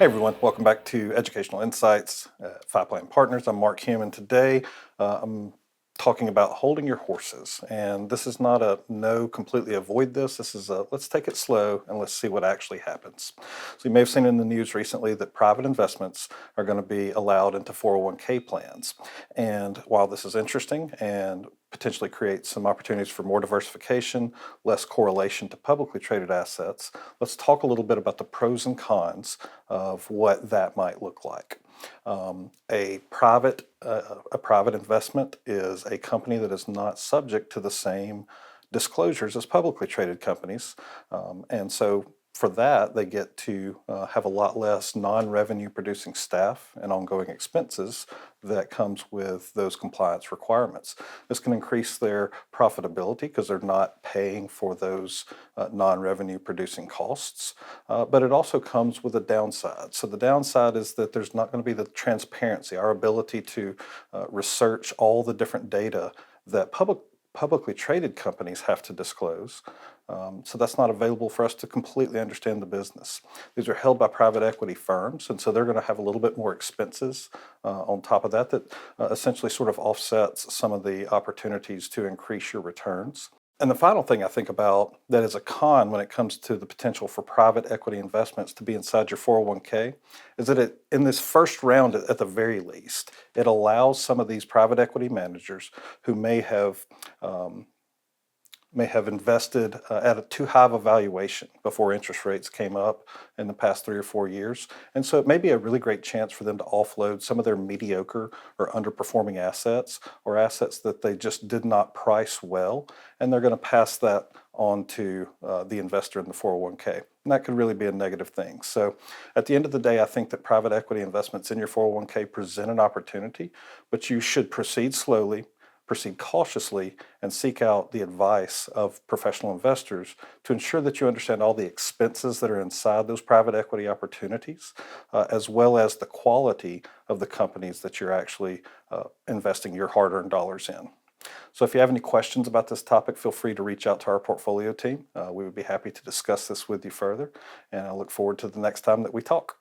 Hey everyone, welcome back to Educational Insights at Five Plan Partners. I'm Mark Hume, and today I'm talking about holding your horses. And this is not a no, completely avoid this. This is a let's take it slow and let's see what actually happens. So you may have seen in the news recently that private investments are going to be allowed into 401k plans. And while this is interesting and potentially create some opportunities for more diversification, less correlation to publicly traded assets, let's talk a little bit about the pros and cons of what that might look like. A private investment is a company that is not subject to the same disclosures as publicly traded companies, and so for that, they get to have a lot less non-revenue producing staff and ongoing expenses that comes with those compliance requirements. This can increase their profitability because they're not paying for those non-revenue producing costs, but it also comes with a downside. So the downside is that there's not going to be the transparency, our ability to research all the different data that publicly traded companies have to disclose. So that's not available for us to completely understand the business. These are held by private equity firms, and so they're going to have a little bit more expenses on top of that essentially sort of offsets some of the opportunities to increase your returns. And the final thing I think about that is a con when it comes to the potential for private equity investments to be inside your 401k is that in this first round, at the very least, it allows some of these private equity managers who may have invested at a too high of a valuation before interest rates came up in the past 3 or 4 years. And so it may be a really great chance for them to offload some of their mediocre or underperforming assets or assets that they just did not price well. And they're going to pass that on to the investor in the 401k. And that could really be a negative thing. So at the end of the day, I think that private equity investments in your 401k present an opportunity, but you should proceed slowly, proceed cautiously, and seek out the advice of professional investors to ensure that you understand all the expenses that are inside those private equity opportunities, as well as the quality of the companies that you're actually investing your hard-earned dollars in. So if you have any questions about this topic, feel free to reach out to our portfolio team. We would be happy to discuss this with you further, and I look forward to the next time that we talk.